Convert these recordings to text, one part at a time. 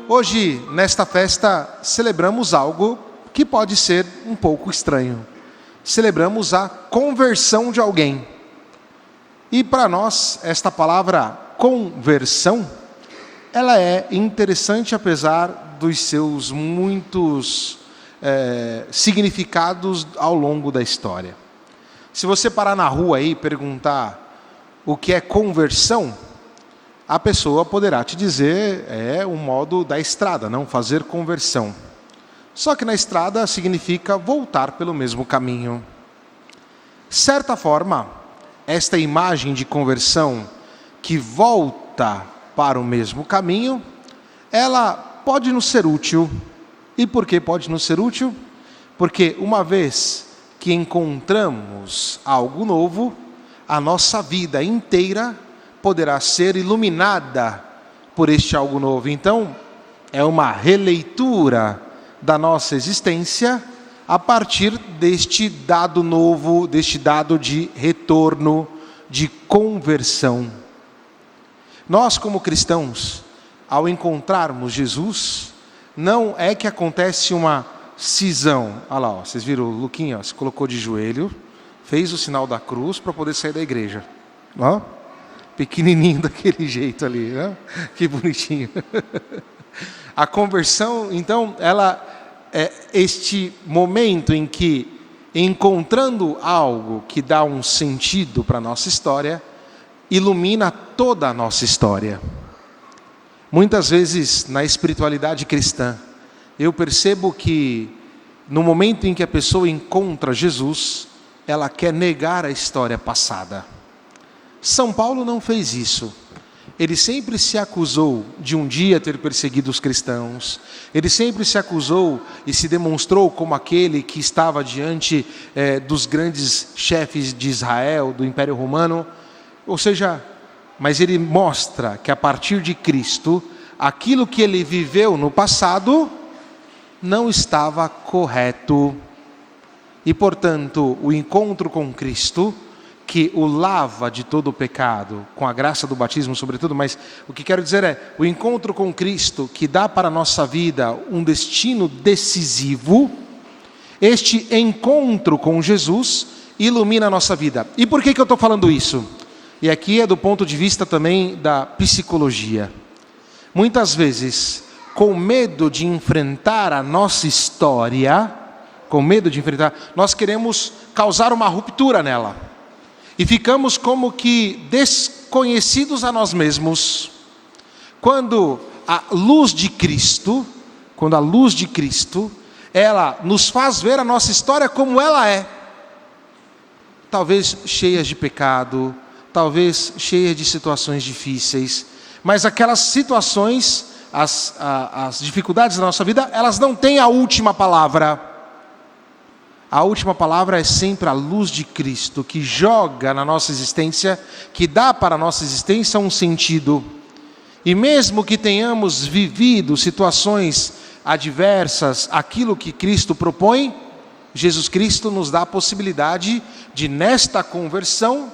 Hoje, nesta festa, celebramos algo que pode ser um pouco estranho. Celebramos a conversão de alguém. E para nós, esta palavra conversão, ela é interessante apesar dos seus muitos significados ao longo da história. Se você parar na rua aí e perguntar o que é conversão, a pessoa poderá te dizer, é um modo da estrada, não fazer conversão. Só que na estrada significa voltar pelo mesmo caminho. Certa forma, esta imagem de conversão que volta para o mesmo caminho, ela pode nos ser útil. E por que pode nos ser útil? Porque uma vez que encontramos algo novo, a nossa vida inteira poderá ser iluminada por este algo novo. Então, é uma releitura da nossa existência a partir deste dado novo, deste dado de retorno, de conversão. Nós, como cristãos, ao encontrarmos Jesus, não é que acontece uma cisão. Olha lá, ó, vocês viram o Luquinha, ó, se colocou de joelho, fez o sinal da cruz para poder sair da igreja. Ó, pequenininho daquele jeito ali, né? Que bonitinho. A conversão, então, ela é este momento em que, encontrando algo que dá um sentido para a nossa história, ilumina toda a nossa história. Muitas vezes, na espiritualidade cristã, eu percebo que, no momento em que a pessoa encontra Jesus, ela quer negar a história passada. São Paulo não fez isso. Ele sempre se acusou de um dia ter perseguido os cristãos. Ele sempre se acusou e se demonstrou como aquele que estava diante dos grandes chefes de Israel, do Império Romano. Ou seja, mas ele mostra que a partir de Cristo, aquilo que ele viveu no passado não estava correto. E, portanto, o encontro com Cristo, que o lava de todo o pecado, com a graça do batismo sobretudo, mas o que quero dizer é, o encontro com Cristo, que dá para a nossa vida um destino decisivo, este encontro com Jesus ilumina a nossa vida. E por que eu estou falando isso? E aqui é do ponto de vista também da psicologia. Muitas vezes, com medo de enfrentar a nossa história, nós queremos causar uma ruptura nela. E ficamos como que desconhecidos a nós mesmos. Quando a luz de Cristo, ela nos faz ver a nossa história como ela é. Talvez cheia de pecado, talvez cheia de situações difíceis, mas aquelas situações, as dificuldades da nossa vida, elas não têm a última palavra. A última palavra é sempre a luz de Cristo, que joga na nossa existência, que dá para a nossa existência um sentido. E mesmo que tenhamos vivido situações adversas, aquilo que Cristo propõe, Jesus Cristo nos dá a possibilidade de, nesta conversão,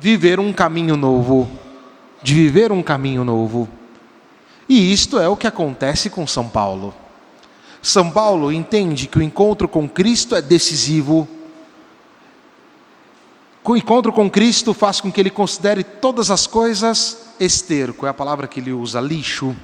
viver um caminho novo. E isto é o que acontece com São Paulo. São Paulo entende que o encontro com Cristo é decisivo. O encontro com Cristo faz com que ele considere todas as coisas esterco, é a palavra que ele usa, lixo.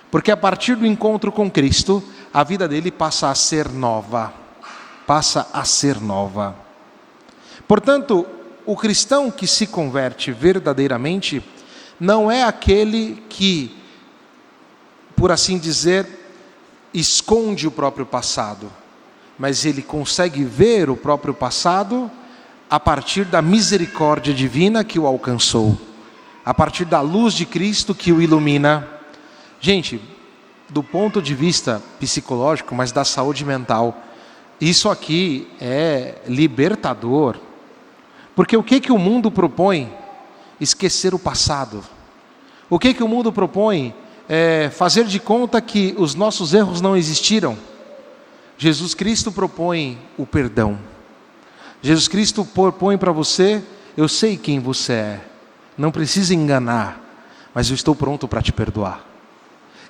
Porque a partir do encontro com Cristo, a vida dele passa a ser nova. Portanto, o cristão que se converte verdadeiramente não é aquele que, por assim dizer, esconde o próprio passado, mas ele consegue ver o próprio passado a partir da misericórdia divina que o alcançou, a partir da luz de Cristo que o ilumina. Gente, do ponto de vista psicológico, mas da saúde mental, isso aqui é libertador. Porque o que o mundo propõe? Esquecer o passado. O que o mundo propõe? Fazer de conta que os nossos erros não existiram. Jesus Cristo propõe o perdão. Jesus Cristo propõe para você, eu sei quem você é, não precisa enganar, mas eu estou pronto para te perdoar.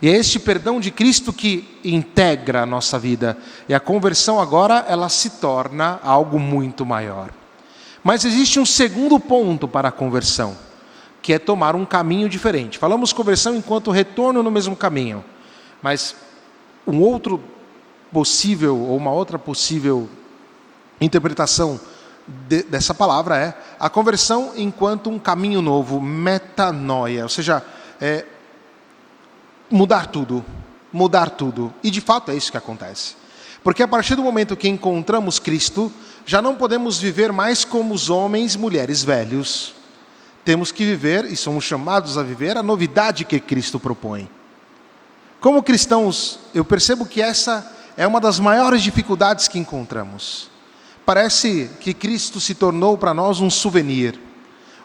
E é este perdão de Cristo que integra a nossa vida. E a conversão agora, ela se torna algo muito maior. Mas existe um segundo ponto para a conversão, que é tomar um caminho diferente. Falamos conversão enquanto retorno no mesmo caminho. Mas um outro possível, ou uma outra possível interpretação dessa palavra é a conversão enquanto um caminho novo, metanoia. Ou seja, mudar tudo. E de fato é isso que acontece. Porque a partir do momento que encontramos Cristo, já não podemos viver mais como os homens e mulheres velhos. Temos que viver, e somos chamados a viver, a novidade que Cristo propõe. Como cristãos, eu percebo que essa é uma das maiores dificuldades que encontramos. Parece que Cristo se tornou para nós um souvenir.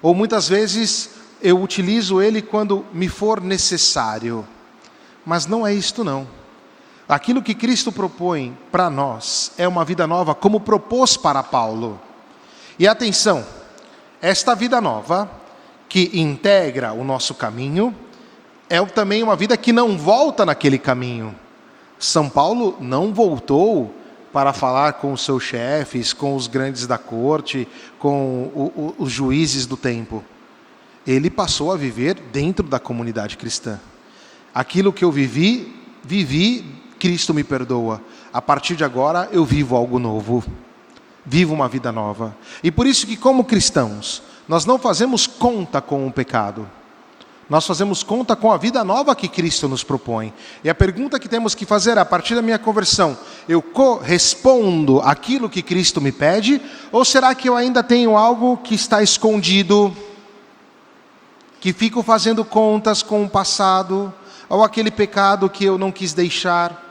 Ou muitas vezes eu utilizo ele quando me for necessário. Mas não é isto não. Aquilo que Cristo propõe para nós é uma vida nova, como propôs para Paulo. E atenção, esta vida nova, que integra o nosso caminho, é também uma vida que não volta naquele caminho. São Paulo não voltou para falar com os seus chefes, com os grandes da corte, com os juízes do tempo. Ele passou a viver dentro da comunidade cristã. Aquilo que eu vivi, Cristo me perdoa. A partir de agora eu vivo algo novo. Vivo uma vida nova. E por isso que como cristãos, nós não fazemos conta com o pecado. Nós fazemos conta com a vida nova que Cristo nos propõe. E a pergunta que temos que fazer a partir da minha conversão: eu correspondo àquilo que Cristo me pede? Ou será que eu ainda tenho algo que está escondido? Que fico fazendo contas com o passado? Ou aquele pecado que eu não quis deixar?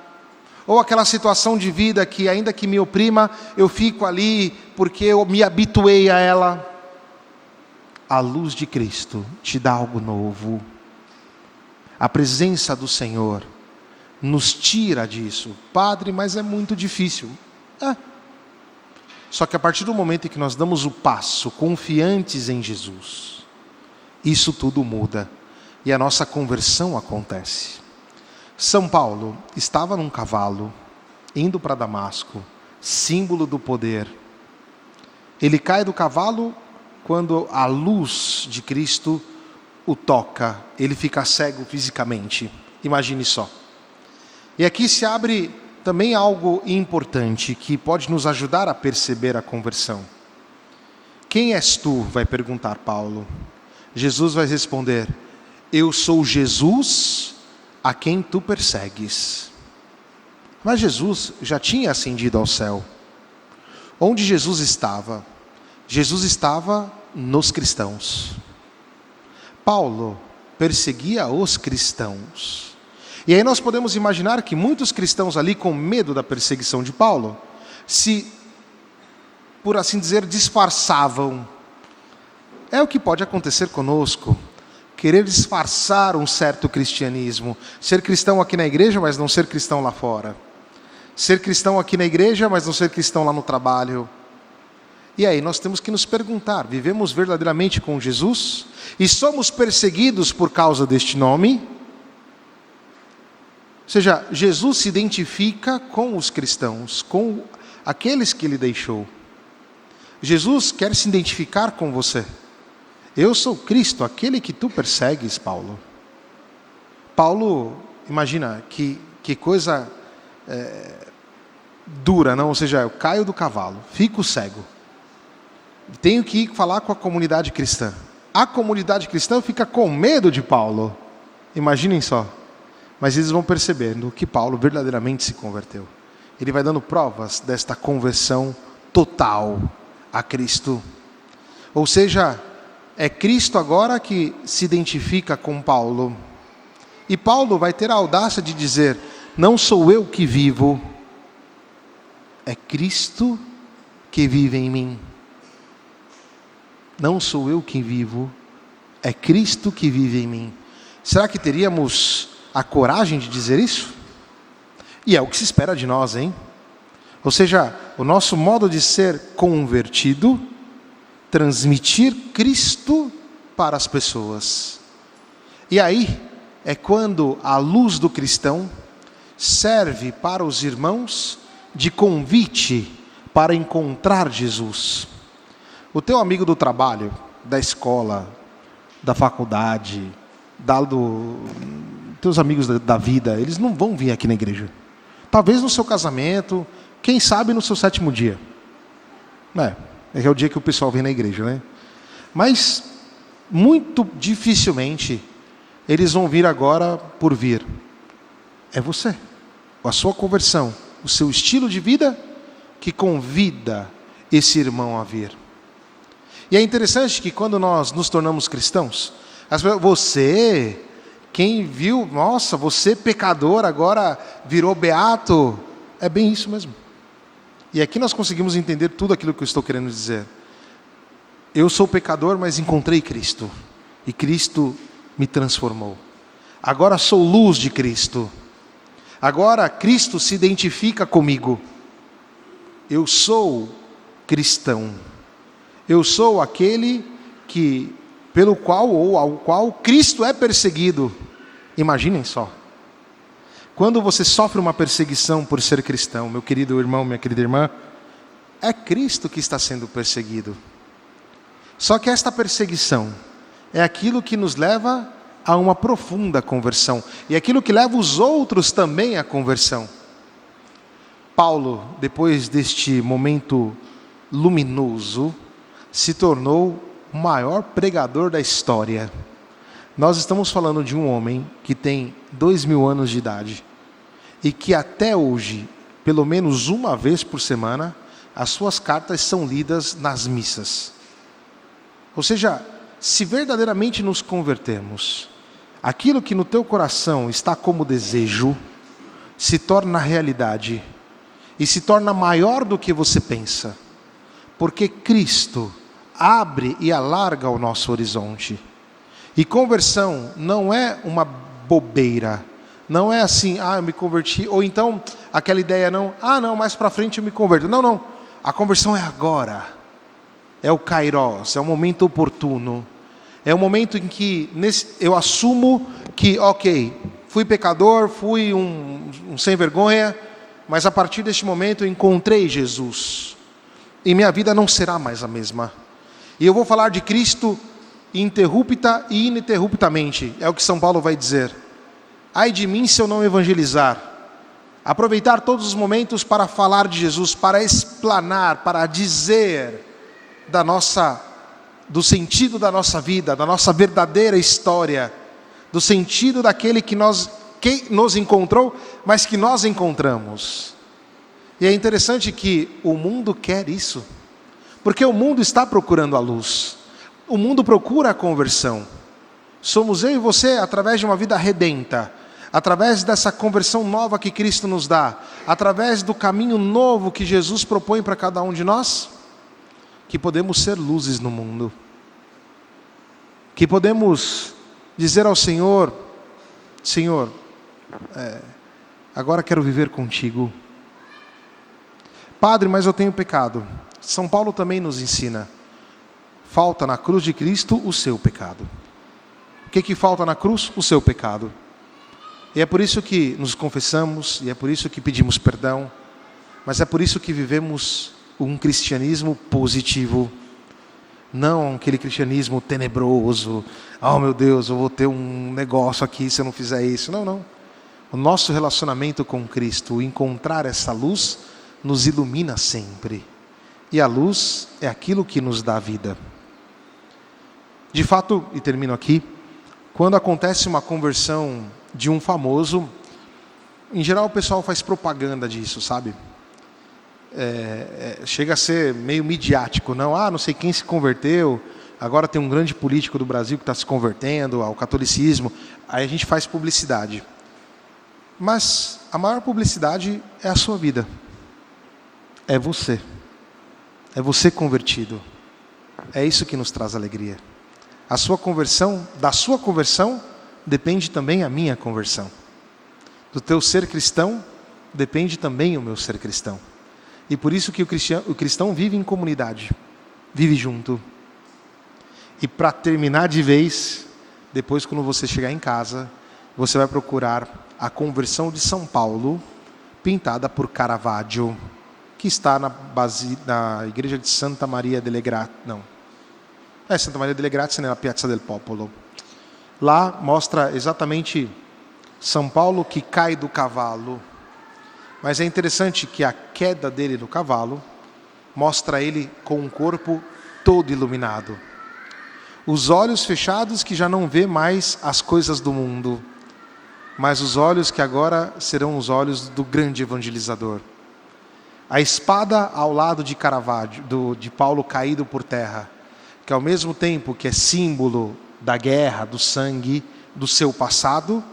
Ou aquela situação de vida que ainda que me oprima, eu fico ali porque eu me habituei a ela? A luz de Cristo te dá algo novo. A presença do Senhor nos tira disso. Padre, mas é muito difícil. Só que a partir do momento em que nós damos o passo, confiantes em Jesus, isso tudo muda. E a nossa conversão acontece. São Paulo estava num cavalo, indo para Damasco, símbolo do poder. Ele cai do cavalo quando a luz de Cristo o toca, ele fica cego fisicamente. Imagine só. E aqui se abre também algo importante que pode nos ajudar a perceber a conversão. Quem és tu? Vai perguntar Paulo. Jesus vai responder: eu sou Jesus a quem tu persegues. Mas Jesus já tinha ascendido ao céu. Onde Jesus estava? Jesus estava nos cristãos. Paulo perseguia os cristãos. E aí nós podemos imaginar que muitos cristãos ali, com medo da perseguição de Paulo, se, por assim dizer, disfarçavam. É o que pode acontecer conosco. Querer disfarçar um certo cristianismo. Ser cristão aqui na igreja, mas não ser cristão lá fora. Ser cristão aqui na igreja, mas não ser cristão lá no trabalho. E aí nós temos que nos perguntar: vivemos verdadeiramente com Jesus? E somos perseguidos por causa deste nome? Ou seja, Jesus se identifica com os cristãos, com aqueles que Ele deixou. Jesus quer se identificar com você. Eu sou Cristo, aquele que tu persegues, Paulo. Paulo, imagina, que coisa dura, não? Ou seja, eu caio do cavalo, fico cego. Tenho que ir falar com a comunidade cristã. A comunidade cristã fica com medo de Paulo. Imaginem só. Mas eles vão percebendo que Paulo verdadeiramente se converteu. Ele vai dando provas desta conversão total a Cristo. Ou seja, é Cristo agora que se identifica com Paulo. E Paulo vai ter a audácia de dizer: não sou eu que vivo, é Cristo que vive em mim. Não sou eu que vivo, é Cristo que vive em mim. Será que teríamos a coragem de dizer isso? E é o que se espera de nós, hein? Ou seja, o nosso modo de ser convertido, transmitir Cristo para as pessoas. E aí, é quando a luz do cristão serve para os irmãos de convite para encontrar Jesus. O teu amigo do trabalho, da escola, da faculdade, teus amigos da vida, eles não vão vir aqui na igreja. Talvez no seu casamento, quem sabe no seu 7º dia. É o dia que o pessoal vem na igreja, né? Mas muito dificilmente eles vão vir agora por vir. É você, a sua conversão, o seu estilo de vida que convida esse irmão a vir. E é interessante que quando nós nos tornamos cristãos, você, quem viu, nossa, você pecador agora virou beato, é bem isso mesmo. E aqui nós conseguimos entender tudo aquilo que eu estou querendo dizer. Eu sou pecador, mas encontrei Cristo. E Cristo me transformou. Agora sou luz de Cristo. Agora Cristo se identifica comigo. Eu sou cristão. Eu sou aquele pelo qual ou ao qual Cristo é perseguido. Imaginem só. Quando você sofre uma perseguição por ser cristão, meu querido irmão, minha querida irmã, é Cristo que está sendo perseguido. Só que esta perseguição é aquilo que nos leva a uma profunda conversão. E aquilo que leva os outros também à conversão. Paulo, depois deste momento luminoso, se tornou o maior pregador da história. Nós estamos falando de um homem que tem 2000 anos de idade e que até hoje, pelo menos uma vez por semana, as suas cartas são lidas nas missas. Ou seja, se verdadeiramente nos convertermos, aquilo que no teu coração está como desejo, se torna realidade e se torna maior do que você pensa, porque Cristo abre e alarga o nosso horizonte. E conversão não é uma bobeira, não é assim, eu me converti, ou então aquela ideia não, mais para frente eu me converto. Não, a conversão é agora, é o kairos, é o momento oportuno, é o momento em que eu assumo que, fui pecador, fui um sem vergonha, mas a partir deste momento eu encontrei Jesus, e minha vida não será mais a mesma, e eu vou falar de Cristo interrupta e ininterruptamente, é o que São Paulo vai dizer. Ai de mim se eu não evangelizar. Aproveitar todos os momentos para falar de Jesus, para explanar, para dizer do sentido da nossa vida, da nossa verdadeira história, do sentido daquele que nos encontrou, mas que nós encontramos. E é interessante que o mundo quer isso, porque o mundo está procurando a luz. O mundo procura a conversão. Somos eu e você, através de uma vida redenta, através dessa conversão nova que Cristo nos dá, através do caminho novo que Jesus propõe para cada um de nós, que podemos ser luzes no mundo, que podemos dizer ao Senhor, agora quero viver contigo. Padre, mas eu tenho pecado. São Paulo também nos ensina. Falta na cruz de Cristo o seu pecado. O que falta na cruz? O seu pecado. E é por isso que nos confessamos, e é por isso que pedimos perdão, mas é por isso que vivemos um cristianismo positivo, não aquele cristianismo tenebroso. Meu Deus, eu vou ter um negócio aqui se eu não fizer isso. Não. O nosso relacionamento com Cristo, encontrar essa luz, nos ilumina sempre. E a luz é aquilo que nos dá vida. De fato, e termino aqui, quando acontece uma conversão de um famoso, em geral o pessoal faz propaganda disso, sabe? Chega a ser meio midiático, não sei quem se converteu, agora tem um grande político do Brasil que está se convertendo ao catolicismo, aí a gente faz publicidade. Mas a maior publicidade é a sua vida, é você convertido, é isso que nos traz alegria. Da sua conversão depende também a minha conversão. Do teu ser cristão depende também o meu ser cristão. E por isso que o cristão vive em comunidade, vive junto. E para terminar de vez, depois quando você chegar em casa, você vai procurar a conversão de São Paulo, pintada por Caravaggio, que está na igreja de Santa Maria delle Grazie. Não. Santa Maria delle Grazie na Piazza del Popolo. Lá mostra exatamente São Paulo que cai do cavalo. Mas é interessante que a queda dele do cavalo mostra ele com um corpo todo iluminado. Os olhos fechados que já não vê mais as coisas do mundo, mas os olhos que agora serão os olhos do grande evangelizador. A espada ao lado de Caravaggio, de Paulo caído por terra, que ao mesmo tempo que é símbolo da guerra, do sangue, do seu passado,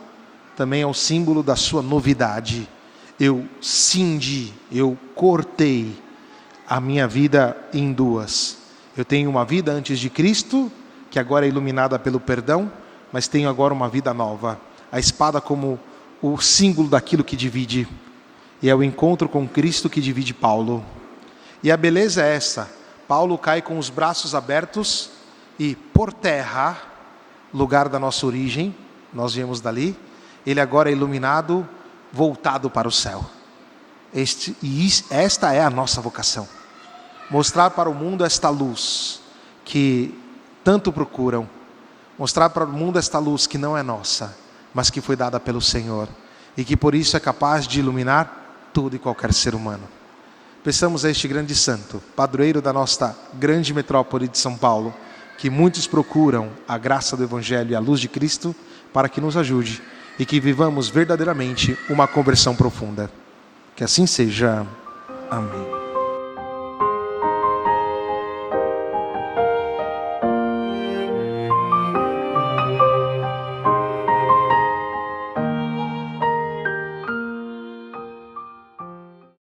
também é o símbolo da sua novidade. Eu cindi, eu cortei a minha vida em duas. Eu tenho uma vida antes de Cristo, que agora é iluminada pelo perdão, mas tenho agora uma vida nova. A espada como o símbolo daquilo que divide. E é o encontro com Cristo que divide Paulo. E a beleza é essa. Paulo cai com os braços abertos e por terra, lugar da nossa origem, nós viemos dali, ele agora é iluminado, voltado para o céu. Esta é a nossa vocação. Mostrar para o mundo esta luz que tanto procuram. Mostrar para o mundo esta luz que não é nossa, mas que foi dada pelo Senhor. E que por isso é capaz de iluminar todo e qualquer ser humano. Peçamos a este grande santo, padroeiro da nossa grande metrópole de São Paulo, que muitos procuram a graça do Evangelho e a luz de Cristo, para que nos ajude e que vivamos verdadeiramente uma conversão profunda. Que assim seja. Amém.